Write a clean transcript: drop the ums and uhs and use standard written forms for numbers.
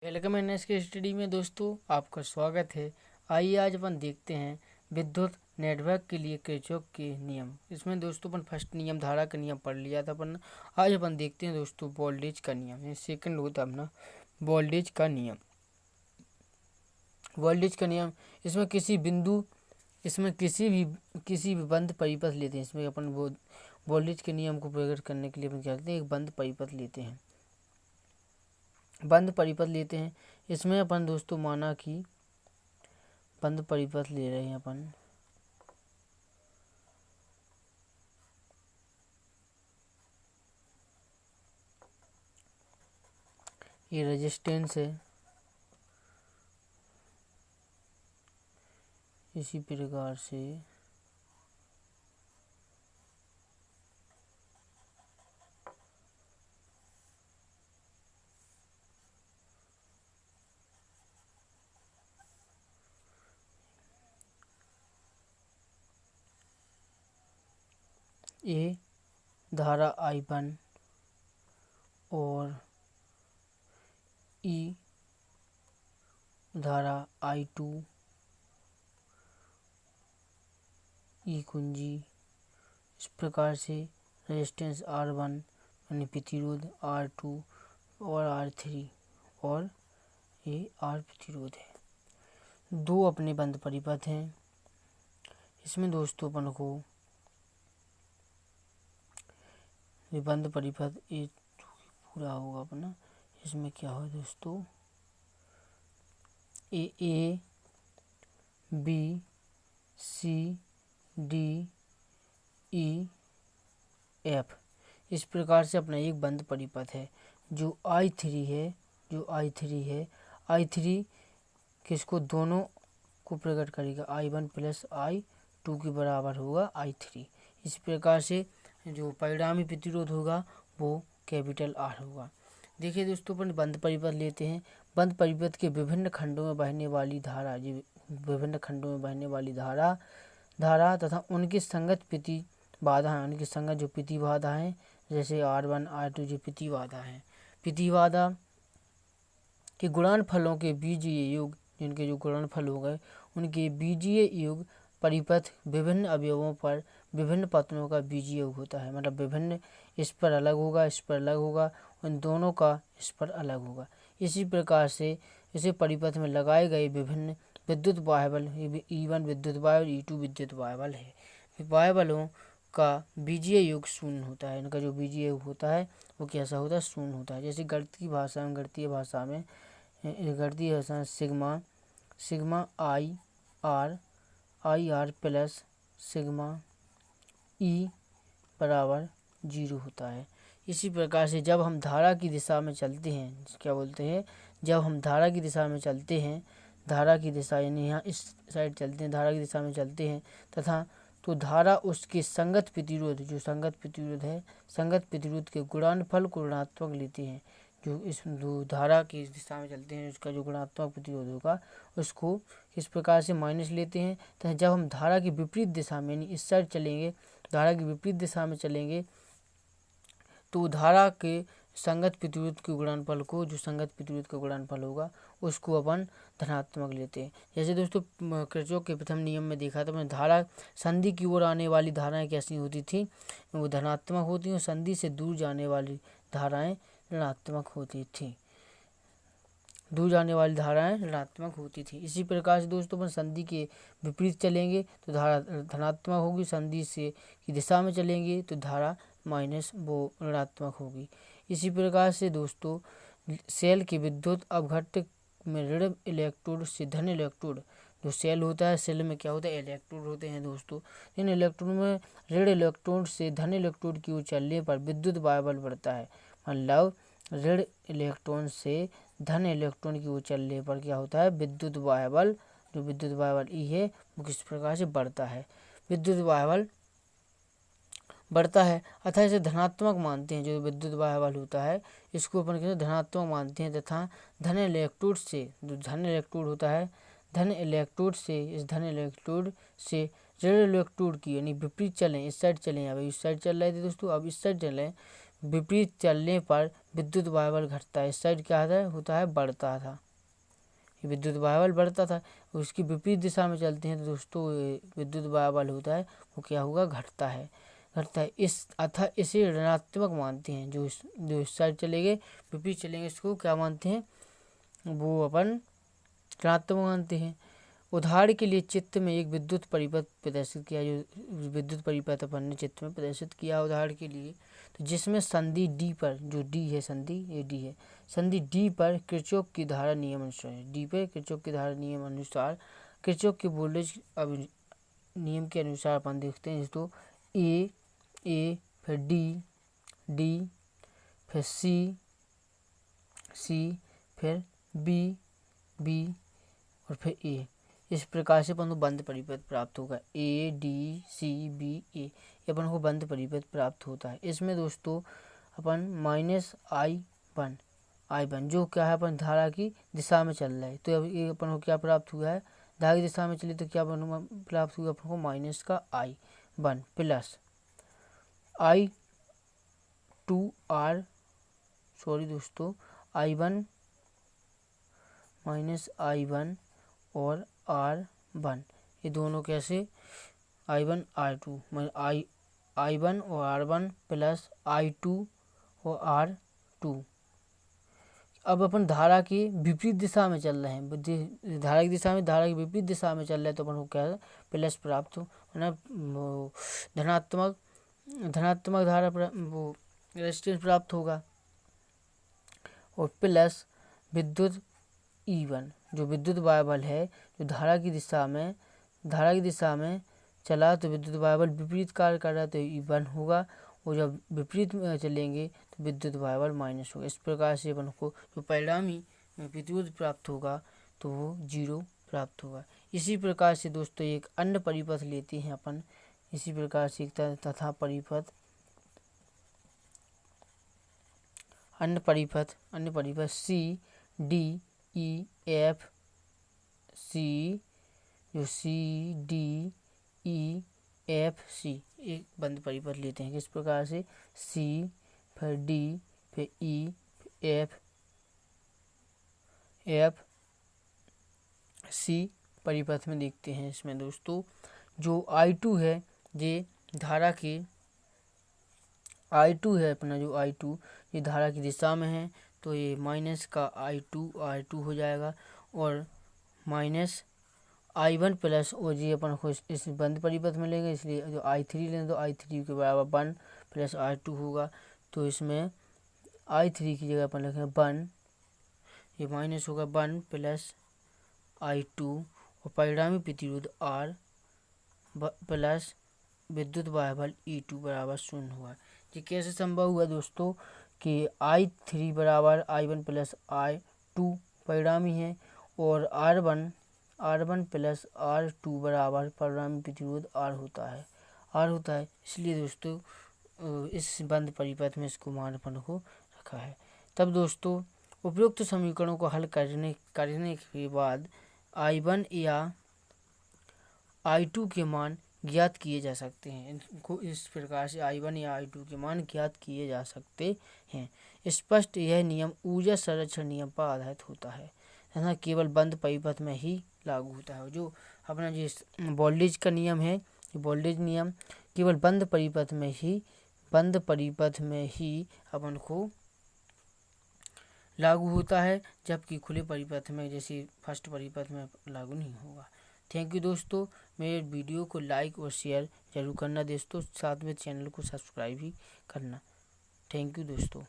Welcome NS के study में दोस्तों आपका स्वागत है। आइए आज अपन देखते हैं विद्युत नेटवर्क के लिए किरचॉफ के नियम। इसमें दोस्तों अपन फर्स्ट नियम धारा का नियम पढ़ लिया था अपन। आज अपन देखते हैं दोस्तों वोल्टेज का नियम। ये सेकंड होता है अपना वोल्टेज का नियम। वोल्टेज का नियम इसमें किसी भी बंद परिपथ लेते हैं। इसमें अपन वो वोल्टेज के नियम को प्रकट करने के लिए अपन क्या करते हैं, एक बंद परिपथ लेते हैं। बंद परिपथ लेते हैं। इसमें अपन दोस्तों माना कि बंद परिपथ ले रहे हैं अपन। ये रेजिस्टेंस है। इसी प्रकार से ये धारा I1 और ई धारा I2 ई कुंजी। इस प्रकार से रेजिस्टेंस R1 यानी प्रतिरोध R2 और R3 और ये R प्रतिरोध है। दो अपने बंद परिपथ हैं। इसमें दोस्तों अपन को ये बंद परिपथ ये पूरा होगा अपना। इसमें क्या हो दोस्तों, A B C D E F. इस प्रकार से अपना एक बंद परिपथ है। जो I3 है, I3 किसको, दोनों को प्रकट करेगा। I1 प्लस I2 के बराबर होगा I3। इस प्रकार से जो परिणामी प्रतिरोध होगा वो कैपिटल R होगा। देखिए दोस्तों अपन बंद परिपथ लेते हैं। बंद परिपथ के विभिन्न खंडों में बहने वाली धारा, धारा तथा उनकी संगत प्रतिबाधा, उनकी संगत जो प्रतिबाधा है, जैसे R1 R2 जो प्रतिबाधा है। प्रतिबाधा के गुणनफलों के बीजीय योग, जिनके जो गुणनफल हो गए उनके बीजीय योग परिपथ विभिन्न अवयवों पर विभिन्न पतनों का बीजीय योग होता है। मतलब विभिन्न, इस पर अलग होगा, इस पर अलग होगा, उन दोनों का इस पर अलग होगा। इसी प्रकार से इसे परिपथ में लगाए गए विभिन्न विद्युत वायबल, E1 विद्युत वायबल, E2 विद्युत वायबल है। वायबलों का बीजीय योग शून्य होता है। इनका जो बीजीय योग होता है वो कैसा होता है, शून्य होता है। जैसे गणितीय भाषा में sigma I R plus sigma ई बराबर 0 होता है। इसी प्रकार से जब हम धारा की दिशा में चलते हैं, क्या बोलते हैं, जब हम धारा की दिशा में चलते हैं, धारा की दिशा यानी यहाँ इस साइड चलते हैं, धारा की दिशा में चलते हैं तथा तो धारा उसके संगत प्रतिरोध, जो संगत प्रतिरोध है, संगत प्रतिरोध के गुणनफल को ऋणात्मक लेते हैं। जो इस धारा की दिशा में चलते हैं उसका जो गुणात्मक प्रतिरोध होगा उसको इस प्रकार से माइनस लेते हैं। तो जब हम धारा की विपरीत दिशा में यानी इस साइड चलेंगे, धारा की विपरीत दिशा में चलेंगे तो धारा के संगत प्रतिरोध के गुणनफल को, जो संगत प्रतिरोध का गुणनफल होगा उसको अपन धनात्मक लेते हैं। जैसे दोस्तों किरचॉफ के प्रथम नियम में देखा था, धारा संधि की ओर आने वाली धाराएं कैसी होती थी, वो धनात्मक होती हैं, और संधि से दूर जाने वाली धाराएं ऋणात्मक होती थी। ऋणात्मक होती थी। इसी प्रकार से दोस्तों अपन संधि के विपरीत चलेंगे तो धारा धनात्मक होगी, संधि से की दिशा में चलेंगे तो धारा माइनस वो ऋणात्मक होगी। इसी प्रकार से दोस्तों सेल के विद्युत अपघट्ट में ऋण इलेक्ट्रोड से धन इलेक्ट्रोड, जो सेल होता है, सेल में क्या होता है, इलेक्ट्रोड होते हैं दोस्तों। इन इलेक्ट्रोड में ऋण इलेक्ट्रोड से धन इलेक्ट्रोड की ओर चलने पर विद्युत वायबल बढ़ता है। मतलब ऋण इलेक्ट्रॉन से धन इलेक्ट्रॉन की ओर चलने पर क्या होता है, विद्युत वायबल, जो विद्युत वायबल ई है वो किस प्रकार से बढ़ता है, विद्युत वायबल बढ़ता है। अतः इसे धनात्मक मानते हैं। जो विद्युत वायबल होता है इसको अपन कहते धनात्मक मानते हैं। तथा धन इलेक्ट्रोड से, जो धन इलेक्ट्रोड होता है, धन इलेक्ट्रोड से, इस धन इलेक्ट्रोड से ऋण इलेक्ट्रोड की यानी विपरीत चलें, इस साइड चलें। अब इस साइड चल रहे थे दोस्तों, अब इस साइड चलें, विपरीत चलने पर विद्युत वायबल घटता है। इस साइड क्या होता है बढ़ता था, विद्युत वायबल बढ़ता था, उसकी विपरीत दिशा में चलते हैं तो दोस्तों विद्युत वायबल होता है वो क्या होगा घटता है। अतः इसे ऋणात्मक मानते हैं। जो इस साइड चलेंगे विपरीत चलेंगे इसको क्या मानते हैं, वो अपन ऋणात्मक मानते हैं। उदाहरण के लिए चित्र में एक विद्युत परिपथ प्रदर्शित किया, जो विद्युत परिपथ अपन ने चित्र में प्रदर्शित किया उदाहरण के लिए, तो जिसमें संधि डी पर, जो डी है संधि ये डी है, संधि डी पर किरचॉफ की धारा नियम अनुसार है, डी पे किरचॉफ की धारा नियम अनुसार किरचॉफ के वोल्टेज नियम के अनुसार अपन देखते हैं। तो ए फिर डी फिर सी फिर बी और फिर ए, इस प्रकार से अपन को बंद परिपथ प्राप्त होगा। ए डी सी बी ए, अपन को बंद परिपथ प्राप्त होता है। इसमें दोस्तों अपन -I1 जो क्या है अपन धारा की दिशा में चल रहा है, तो अब ये अपन को क्या प्राप्त हुआ है, धारा की दिशा में चली तो क्या प्राप्त हुआ अपन को -I1 प्लस I2R, सॉरी दोस्तों, I1 -I1 और R1, ये दोनों कैसे I1 R2 I1 और R1 प्लस I2 और R2। अब अपन धारा की विपरीत दिशा में चल रहे हैं, धारा की दिशा में, धारा की विपरीत दिशा में चल रहे हैं, तो अपन को क्या है प्लस प्राप्त हो, धनात्मक धारा वो रेजिस्टेंस प्राप्त होगा। और प्लस विद्युत E1, जो विद्युत वायबल है, जो धारा की दिशा में चला तो विद्युत वायबल विपरीत कार्य कर रहा है तो E1 होगा, और जब विपरीत में चलेंगे तो विद्युत वायबल माइनस होगा। इस प्रकार से अपन को जो परिणामी विद्युत प्राप्त होगा तो वो 0 प्राप्त होगा। इसी प्रकार से दोस्तों एक अन्य परिपथ लेते हैं अपन, इसी प्रकार से तथा परिपथ अन्य परिपथ सी डी ई एफ सी, जो सी डी ई एफ सी एक बंद परिपथ लेते हैं। किस प्रकार से सी फिर डी फिर ई एफ सी परिपथ में देखते हैं। इसमें दोस्तों जो I2 है, ये धारा के I2 है अपना, जो I2 ये धारा की दिशा में है, तो ये माइनस का I2 हो जाएगा, और माइनस I1 प्लस, और जी अपन को इस बंद परिपथ में लेंगे, इसलिए जो I3 लें तो I3 के बराबर 1 प्लस R2 होगा। तो इसमें I3 की जगह अपन लिखेंगे 1, ये माइनस होगा 1 प्लस I2, और परिणामी प्रतिरोध R प्लस विद्युत वायबल E2 बराबर 0 हुआ। ये कैसे संभव हुआ दोस्तों कि I3 बराबर I1 प्लस I2 परिणामी है, और R1 प्लस R2 बराबर परिणामी प्रतिरोध R होता है। इसलिए दोस्तों इस बंद परिपथ में इसको मान अपन को रखा है। तब दोस्तों उपयुक्त समीकरणों को हल करने के बाद I1 या I2 के मान ज्ञात किए जा सकते हैं। इनको इस प्रकार से I1 या I2 के मान ज्ञात किए जा सकते हैं। स्पष्ट यह नियम ऊर्जा संरक्षण नियम पर आधारित होता है, तथा केवल बंद परिपथ में ही लागू होता है। जो अपना जिस वोल्टेज का नियम है, वोल्टेज नियम केवल बंद परिपथ में ही अपन को लागू होता है, जबकि खुले परिपथ में जैसे फर्स्ट परिपथ में लागू नहीं होगा। थैंक यू दोस्तों, मेरे वीडियो को लाइक और शेयर जरूर करना दोस्तों, साथ में चैनल को सब्सक्राइब भी करना। थैंक यू दोस्तों।